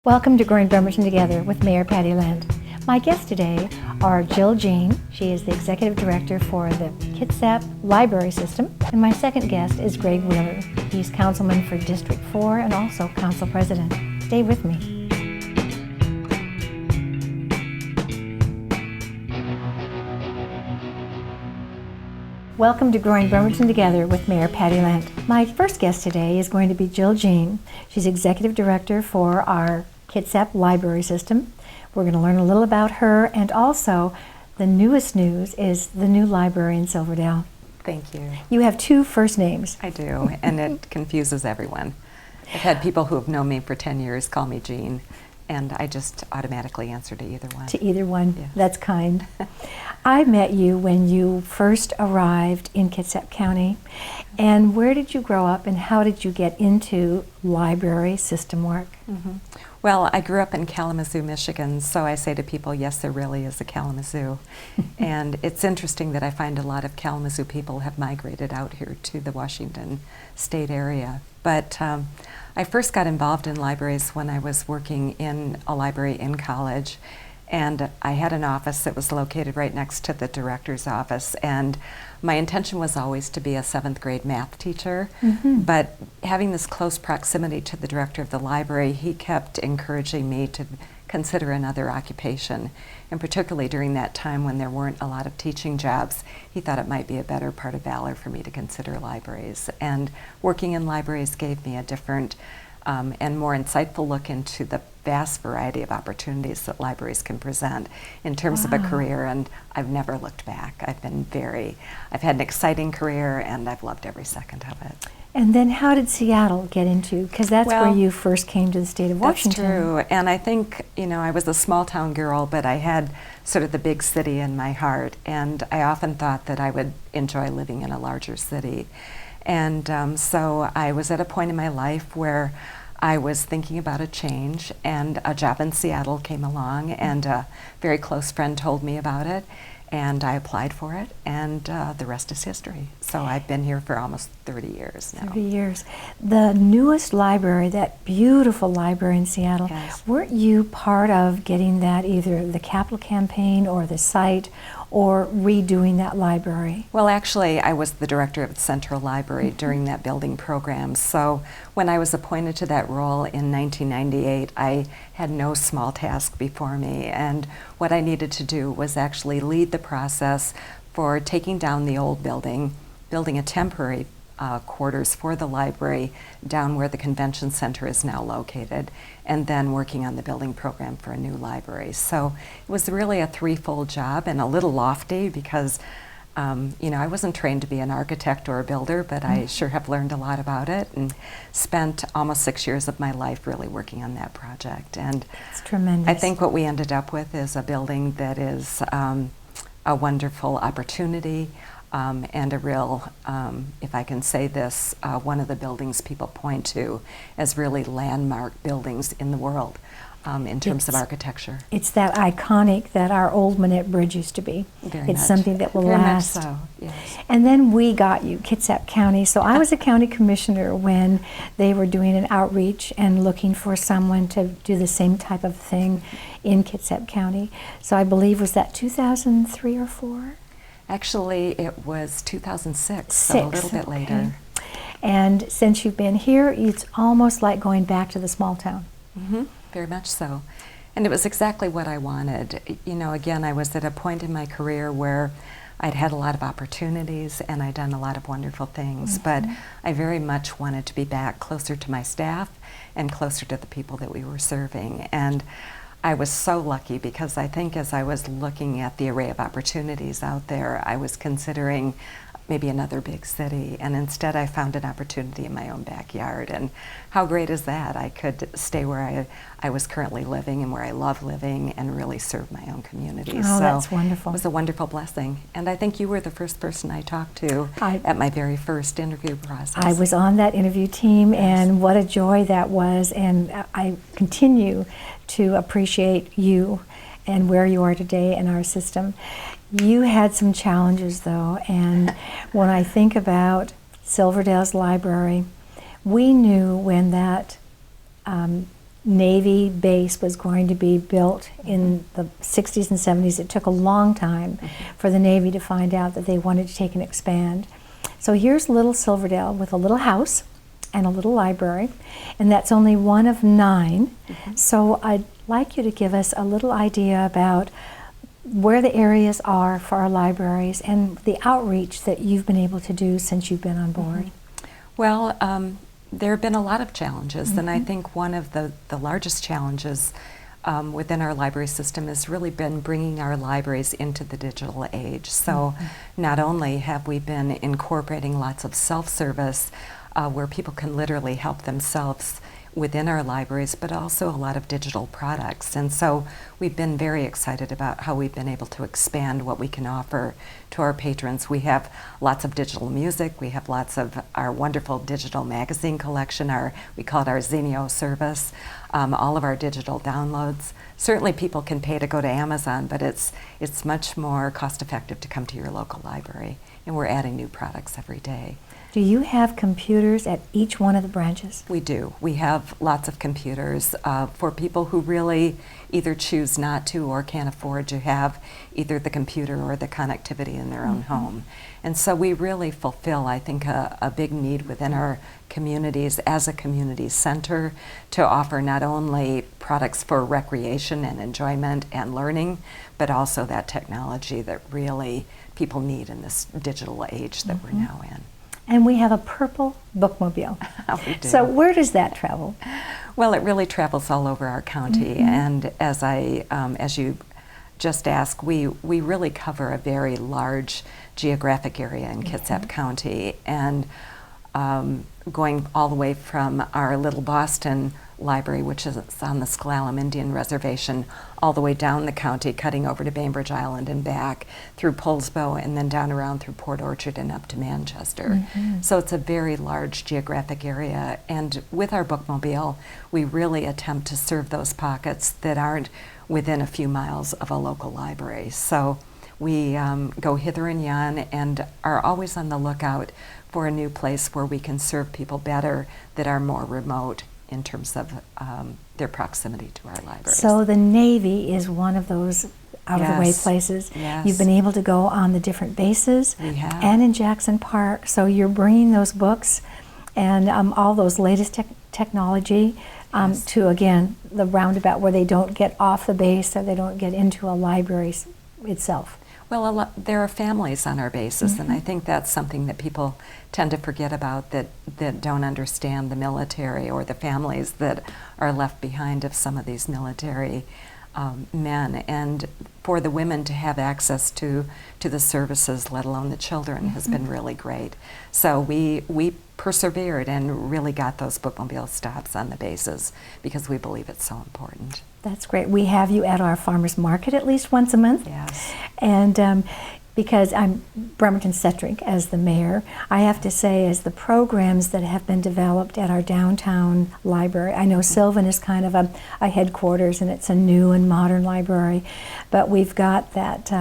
Welcome to Growing Bremerton Together with Mayor Patty Lent. My guests today are Jill Jean. She is the Executive Director for the Kitsap Library System. And my second guest is Greg Wheeler. He's Councilman for District 4 and also Council President. Stay with me. Welcome to Growing Bremerton Together with Mayor Patty Lent. My first guest today is going to be Jill Jean. She's Executive Director for our Kitsap Library System. We're going to learn a little about her, and also the newest news is the new library in Silverdale. Thank you. You have two first names. I do, and it confuses everyone. I've had people who have known me for 10 years call me Jean, and I just automatically answer to either one. To either one. Yes. That's kind. I met you when you first arrived in Kitsap County. And where did you grow up and how did you get into library system work? Mm-hmm. Well, I grew up in Kalamazoo, Michigan, so I say to people, yes, there really is a Kalamazoo. And it's interesting that I find a lot of Kalamazoo people have migrated out here to the Washington state area. But I first got involved in libraries when I was working in a library in college. And I had an office that was located right next to the director's office. And my intention was always to be a 7th grade math teacher. Mm-hmm. But having this close proximity to the director of the library, he kept encouraging me to consider another occupation. And particularly during that time when there weren't a lot of teaching jobs, he thought it might be a better part of valor for me to consider libraries. And working in libraries gave me a different and more insightful look into the vast variety of opportunities that libraries can present in terms of a career, and I've never looked back. I've had an exciting career, and I've loved every second of it. And then how did Seattle get into, because that's where you first came to the state of Washington. That's true, and I think, I was a small town girl, but I had sort of the big city in my heart, and I often thought that I would enjoy living in a larger city. And so I was at a point in my life where I was thinking about a change, and a job in Seattle came along, and a very close friend told me about it, and I applied for it, and the rest is history. So I've been here for almost 30 years now. 30 years. The newest library, that beautiful library in Seattle, yes. Weren't you part of getting that, either the capital campaign or the site, or redoing that library? Well, actually, I was the director of the Central Library during that building program. So when I was appointed to that role in 1998, I had no small task before me. And what I needed to do was actually lead the process for taking down the old building, building a temporary quarters for the library down where the convention center is now located, and then working on the building program for a new library. So it was really a threefold job, and a little lofty because I wasn't trained to be an architect or a builder, but I sure have learned a lot about it and spent almost 6 years of my life really working on that project. And it's tremendous. I think what we ended up with is a building that is a wonderful opportunity, and a real, if I can say this, one of the buildings people point to as really landmark buildings in the world in terms of architecture. It's that iconic that our old Manette Bridge used to be. Very it's much. Something that will Very last. much so, yes. And then we got you, Kitsap County. So I was a county commissioner when they were doing an outreach and looking for someone to do the same type of thing in Kitsap County. So I believe, was that 2003 or 4? Actually, it was 2006, so a little bit later. And since you've been here, it's almost like going back to the small town. Mm-hmm. Very much so. And it was exactly what I wanted. Again, I was at a point in my career where I'd had a lot of opportunities and I'd done a lot of wonderful things, but I very much wanted to be back closer to my staff and closer to the people that we were serving. And I was so lucky because I think as I was looking at the array of opportunities out there, I was considering maybe another big city, and instead I found an opportunity in my own backyard. And how great is that? I could stay where I was currently living and where I love living and really serve my own community. Oh, so that's wonderful. It was a wonderful blessing. And I think you were the first person I talked to at my very first interview process. I was on that interview team, and what a joy that was. And I continue to appreciate you and where you are today in our system. You had some challenges, though, and when I think about Silverdale's library, we knew when that Navy base was going to be built in the 60s and 70s. It took a long time for the Navy to find out that they wanted to take and expand. So here's little Silverdale with a little house and a little library, and that's only one of 9. So I'd like you to give us a little idea about where the areas are for our libraries and the outreach that you've been able to do since you've been on board. Well, there have been a lot of challenges, and I think one of the largest challenges within our library system has really been bringing our libraries into the digital age. So not only have we been incorporating lots of self-service where people can literally help themselves within our libraries, but also a lot of digital products. And so we've been very excited about how we've been able to expand what we can offer to our patrons. We have lots of digital music. We have lots of our wonderful digital magazine collection. We call it our Zenio service. All of our digital downloads. Certainly people can pay to go to Amazon, but it's much more cost effective to come to your local library. And we're adding new products every day. Do you have computers at each one of the branches? We do. We have lots of computers for people who really either choose not to or can't afford to have either the computer or the connectivity in their own home. And so we really fulfill, I think, a big need within our communities as a community center to offer not only products for recreation and enjoyment and learning, but also that technology that really people need in this digital age that we're now in. And we have a purple bookmobile. We do. So where does that travel? Well, it really travels all over our county, and as you just asked, we really cover a very large geographic area in Kitsap County, and going all the way from our Little Boston Library, which is on the Sklallam Indian Reservation, all the way down the county, cutting over to Bainbridge Island and back, through Poulsbo, and then down around through Port Orchard and up to Manchester. So it's a very large geographic area, and with our bookmobile, we really attempt to serve those pockets that aren't within a few miles of a local library. So we go hither and yon and are always on the lookout for a new place where we can serve people better that are more remote in terms of their proximity to our libraries. So the Navy is one of those out-of-the-way places. Yes. You've been able to go on the different bases We have. and in Jackson Park. So you're bringing those books and all those latest technology to, again, the roundabout where they don't get off the base or they don't get into a library itself. Well, there are families on our bases, and I think that's something that people tend to forget about, that don't understand the military or the families that are left behind of some of these military men. And for the women to have access to the services, let alone the children, has been really great. So we persevered and really got those bookmobile stops on the bases because we believe it's so important. That's great. We have you at our farmers market at least once a month. Yes. And because I'm Bremerton-Kitsap as the mayor, I have to say, as the programs that have been developed at our downtown library, I know Sylvan is kind of a headquarters and it's a new and modern library, but we've got that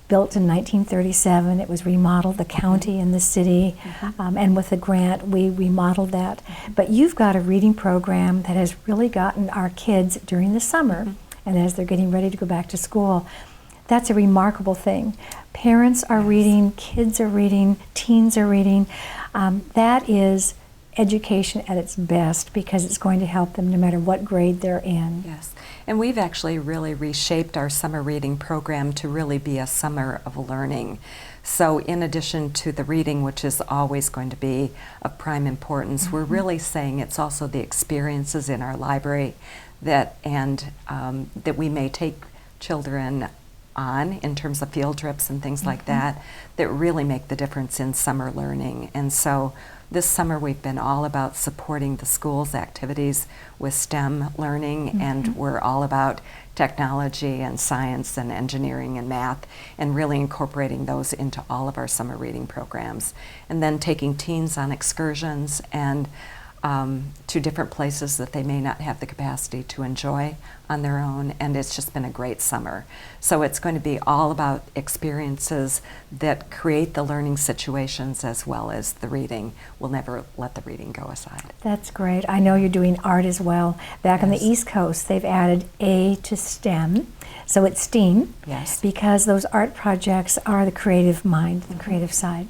built in 1937. It was remodeled, the county and the city, and with the grant we remodeled that. But you've got a reading program that has really gotten our kids during the summer and as they're getting ready to go back to school. That's a remarkable thing. Parents are reading, kids are reading, teens are reading. That is education at its best because it's going to help them no matter what grade they're in. Yes, and we've actually really reshaped our summer reading program to really be a summer of learning. So in addition to the reading, which is always going to be of prime importance, we're really saying it's also the experiences in our library that we may take children on in terms of field trips and things like that really make the difference in summer learning. And so this summer we've been all about supporting the school's activities with STEM learning, and we're all about technology and science and engineering and math, and really incorporating those into all of our summer reading programs. And then taking teens on excursions and to different places that they may not have the capacity to enjoy on their own, and it's just been a great summer. So it's going to be all about experiences that create the learning situations as well as the reading. We'll never let the reading go aside. That's great. I know you're doing art as well. Back on the East Coast, they've added A to STEM, so it's STEAM, because those art projects are the creative mind, the creative side.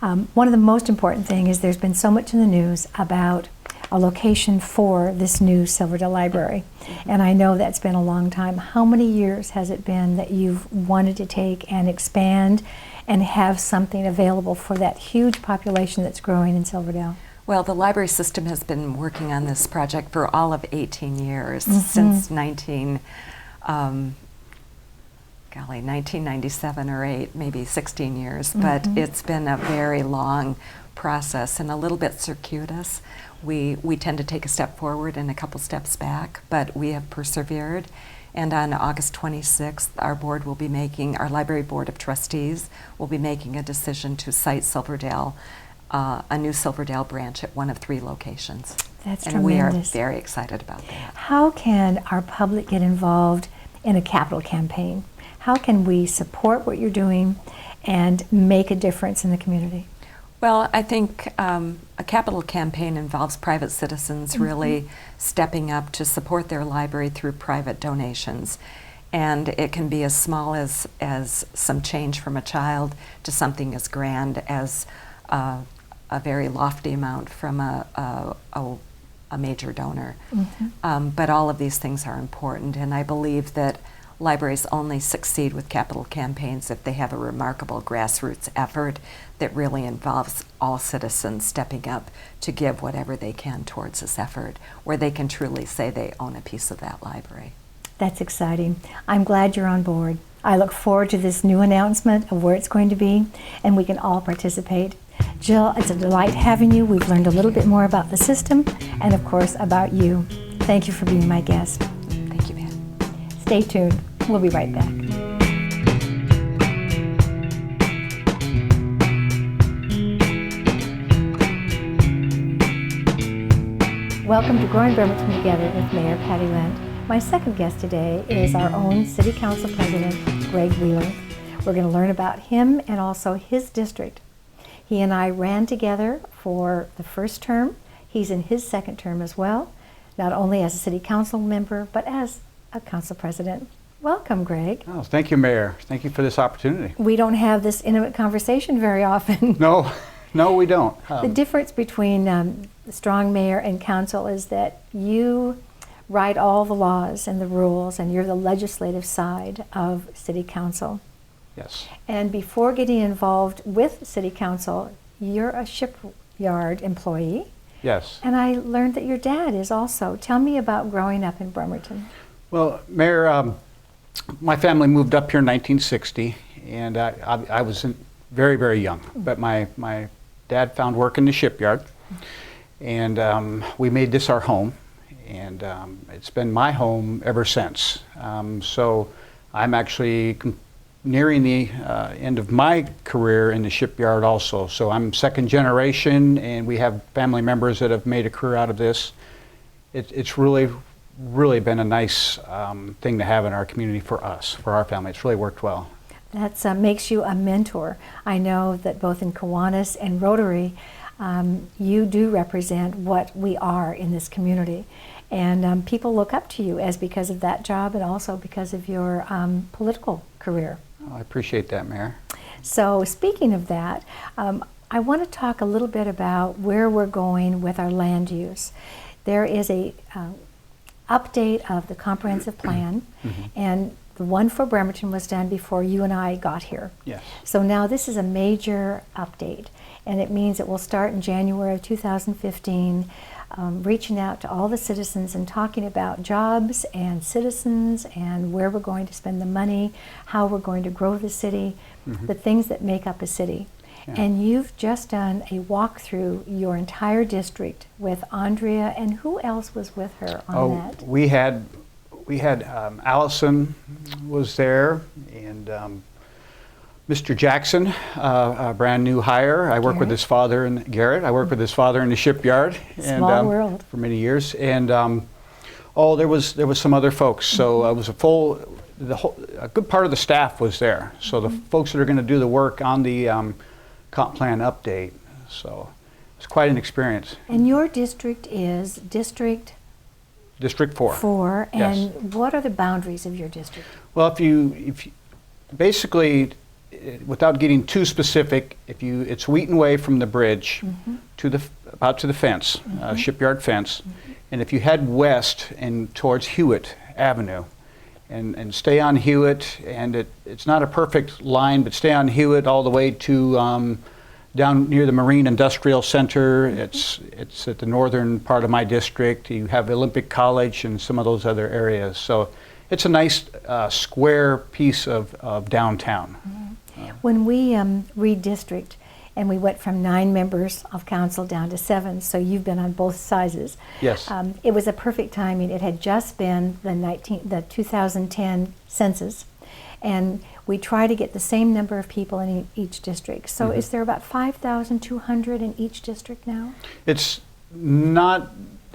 One of the most important things is there's been so much in the news about a location for this new Silverdale Library, and I know that's been a long time. How many years has it been that you've wanted to take and expand and have something available for that huge population that's growing in Silverdale? Well, the library system has been working on this project for all of 18 years, since 1997 or 8, maybe 16 years, but it's been a very long process and a little bit circuitous. We tend to take a step forward and a couple steps back, but we have persevered. And on August 26th, our Library Board of Trustees will be making a decision to site Silverdale, a new Silverdale branch at one of 3 locations. That's and tremendous. We are very excited about that. How can our public get involved in a capital campaign? How can we support what you're doing and make a difference in the community? Well, I think a capital campaign involves private citizens really stepping up to support their library through private donations. And it can be as small as some change from a child to something as grand as a very lofty amount from a major donor. But all of these things are important, and I believe that libraries only succeed with capital campaigns if they have a remarkable grassroots effort that really involves all citizens stepping up to give whatever they can towards this effort, where they can truly say they own a piece of that library. That's exciting. I'm glad you're on board. I look forward to this new announcement of where it's going to be, and we can all participate. Jill, it's a delight having you. We've learned a little bit more about the system and, of course, about you. Thank you for being my guest. Thank you, Pat. Stay tuned. We'll be right back. Welcome to Growing Bremerton Together with Mayor Patty Lent. My second guest today is our own City Council President, Greg Wheeler. We're going to learn about him and also his district. He and I ran together for the first term. He's in his second term as well, not only as a City Council member, but as a Council President. Welcome, Greg. Oh, thank you, Mayor. Thank you for this opportunity. We don't have this intimate conversation very often. No, we don't. The difference between the strong mayor and council is that you write all the laws and the rules, and you're the legislative side of City Council. Yes. And before getting involved with City Council, you're a shipyard employee. Yes. And I learned that your dad is also. Tell me about growing up in Bremerton. Well, Mayor, my family moved up here in 1960, and I was very, very young. But my dad found work in the shipyard, and we made this our home, and it's been my home ever since. So I'm actually nearing the end of my career in the shipyard also. So I'm second generation, and we have family members that have made a career out of this. It's really been a nice thing to have in our community for us, for our family. It's really worked well. That makes you a mentor. I know that both in Kiwanis and Rotary, you do represent what we are in this community. And people look up to you as because of that job and also because of your political career. I appreciate that, Mayor. So speaking of that, I want to talk a little bit about where we're going with our land use. There is a update of the comprehensive plan, and the one for Bremerton was done before you and I got here. Yes. So now this is a major update, and it means it will start in January of 2015, reaching out to all the citizens and talking about jobs and citizens and where we're going to spend the money, how we're going to grow the city, the things that make up a city. Yeah. And you've just done a walk through your entire district with Andrea, and who else was with her on that? We had Allison was there, and Mr. Jackson, a brand new hire. I work with his father and Garrett. I work with his father in the shipyard. Small world. For many years. And there was some other folks. So it was a good part of the staff was there. So the folks that are going to do the work on the comp plan update. So it's quite an experience. And your district is District 4. 4. And Yes. what are the boundaries of your district? Well, if you basically, without getting too specific, it's Wheaton Way from the bridge to the fence, shipyard fence, and if you head west and towards Hewitt Avenue, and stay on Hewitt, and it's not a perfect line, but stay on Hewitt all the way to down near the Marine Industrial Center. It's at the northern part of my district. You have Olympic College and some of those other areas. So it's a nice square piece of downtown. When we redistrict, and we went from 9 members of council down to 7, so you've been on both sizes. Yes. It was a perfect timing. It had just been the 2010 census, and we try to get the same number of people in each district. So is there about 5,200 in each district now? It's not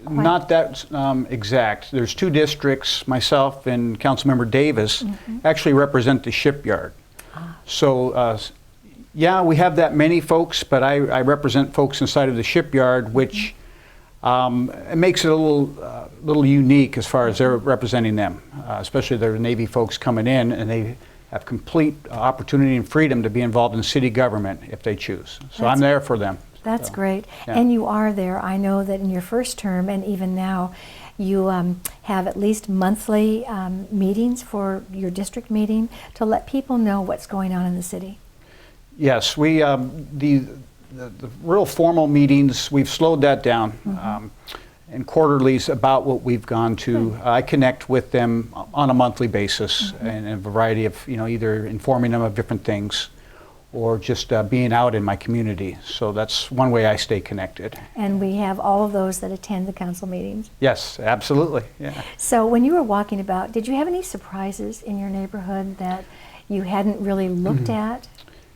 that exact. There's 2 districts. Myself and Councilmember Davis actually represent the shipyard. So yeah, we have that many folks, but I represent folks inside of the shipyard, which it makes it a little unique as far as they're representing them, especially the Navy folks coming in, and they have complete opportunity and freedom to be involved in city government if they choose. So I'm there for them. That's great. Yeah. And you are there. I know that in your first term, and even now, you have at least monthly meetings for your district meeting to let people know what's going on in the city. Yes, we the real formal meetings, we've slowed that down. And quarterlies about what we've gone to. I connect with them on a monthly basis and a variety of, either informing them of different things or just being out in my community. So that's one way I stay connected. And we have all of those that attend the council meetings. Yes, absolutely. Yeah. So when you were walking about, did you have any surprises in your neighborhood that you hadn't really looked at?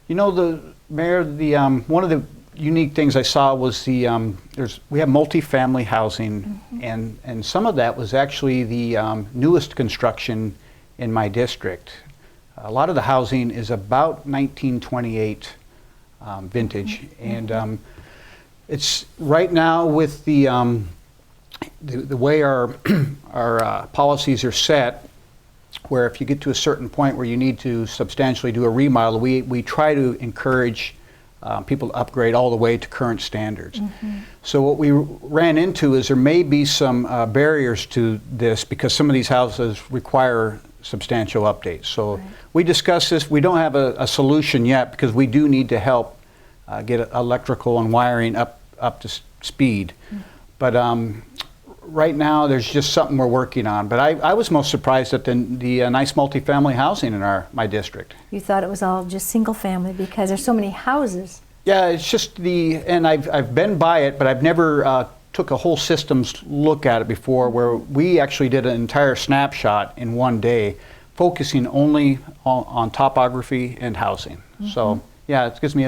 The Mayor, one of the unique things I saw was we have multifamily housing, and some of that was actually the newest construction in my district. A lot of the housing is about 1928 vintage, and it's right now with the way our policies are set, where if you get to a certain point where you need to substantially do a remodel, we try to encourage people to upgrade all the way to current standards. So what we ran into is there may be some barriers to this because some of these houses require substantial updates. So we discussed this. We don't have a solution yet because we do need to help get electrical and wiring up to speed. But right now there's just something we're working on. But I was most surprised at the nice multifamily housing in my district. You thought it was all just single family because there's so many houses. Yeah, it's just and I've been by it, but I've never took a whole systems look at it before, where we actually did an entire snapshot in one day, focusing only on topography and housing. So yeah, it gives me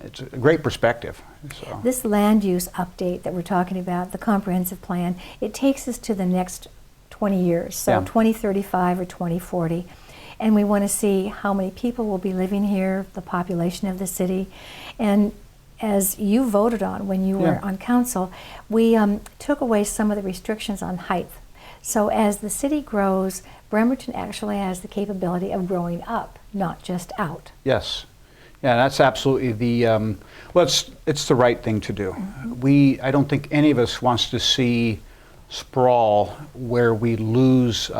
it's a great perspective. So. This land use update that we're talking about, the comprehensive plan, it takes us to the next 20 years, so 2035 or 2040. And we want to see how many people will be living here, the population of the city. And as you voted on when you were on council, we took away some of the restrictions on height. So as the city grows, Bremerton actually has the capability of growing up, not just out. Yes. Yeah, that's absolutely it's the right thing to do. I don't think any of us wants to see sprawl where we lose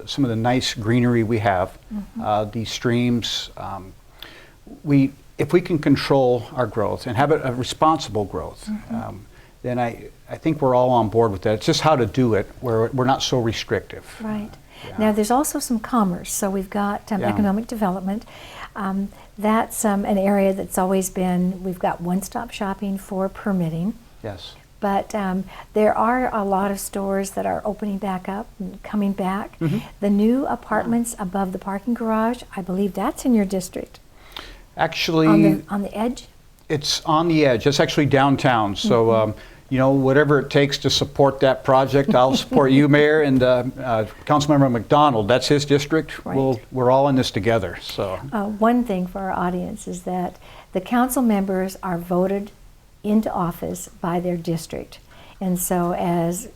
some of the nice greenery we have, these streams. If we can control our growth and have a responsible growth, then I think we're all on board with that. It's just how to do it where we're not so restrictive. Right. Yeah. Now there's also some commerce. So we've got economic development. That's an area that's always been, we've got one-stop shopping for permitting. Yes. But there are a lot of stores that are opening back up and coming back. The new apartments above the parking garage, I believe that's in your district. Actually, on the edge? it's on the edge. It's actually downtown. So, you know, whatever it takes to support that project, I'll support you, Mayor, and Councilmember McDonald. That's his district. Right. We're all in this together. So, One thing for our audience is that the council members are voted into office by their district. And so as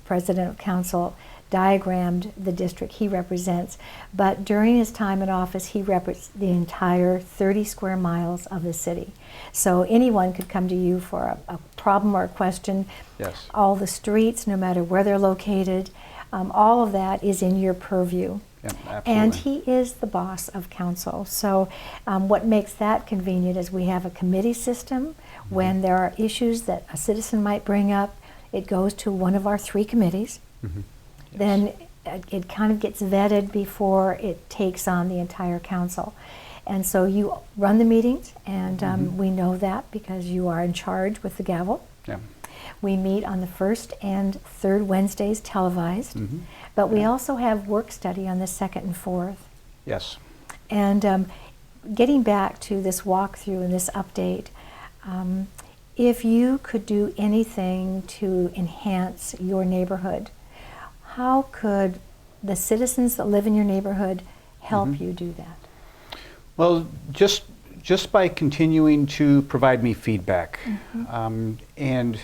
President of Council diagrammed the district he represents, but during his time in office, he represents the entire 30 square miles of the city. So anyone could come to you for a problem or a question. yes. All the streets, no matter where they're located, all of that is in your purview. Yeah, absolutely. And he is the boss of council. So what makes that convenient is we have a committee system. When there are issues that a citizen might bring up, it goes to one of our 3 committees. Yes. Then it kind of gets vetted before it takes on the entire council. And so you run the meetings, and we know that because you are in charge with the gavel. Yeah. We meet on the first and third Wednesdays televised, but we also have work study on the second and fourth. Yes. And getting back to this walkthrough and this update, if you could do anything to enhance your neighborhood, how could the citizens that live in your neighborhood help you do that? Well, just by continuing to provide me feedback, and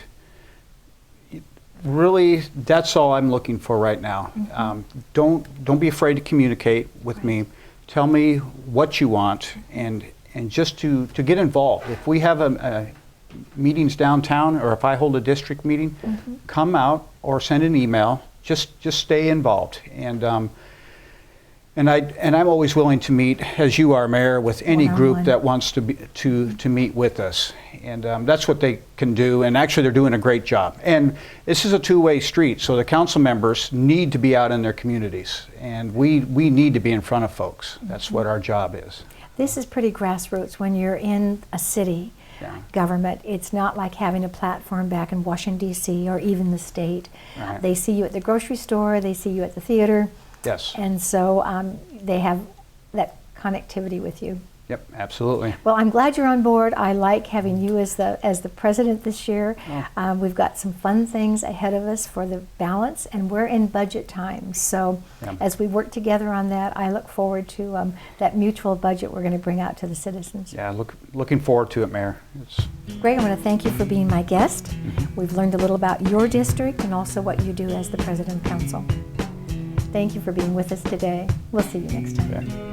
really, that's all I'm looking for right now. Don't be afraid to communicate with me. Tell me what you want, and just to get involved. If we have a meetings downtown, or if I hold a district meeting, come out or send an email. Just stay involved, and I'm always willing to meet, as you are, Mayor, with any group that wants to meet with us, and that's what they can do. And actually, they're doing a great job. And this is a two-way street, so the council members need to be out in their communities, and we need to be in front of folks. That's what our job is. This is pretty grassroots when you're in a city. Yeah. Government. It's not like having a platform back in Washington, D.C. or even the state. Right. They see you at the grocery store, they see you at the theater, Yes. and so they have that connectivity with you. Yep, absolutely. Well, I'm glad you're on board. I like having you as the president this year. We've got some fun things ahead of us for the balance, and we're in budget time. So as we work together on that, I look forward to that mutual budget we're going to bring out to the citizens. Yeah, looking forward to it, Mayor. It's Greg, I want to thank you for being my guest. We've learned a little about your district and also what you do as the president of council. Thank you for being with us today. We'll see you next time. yeah.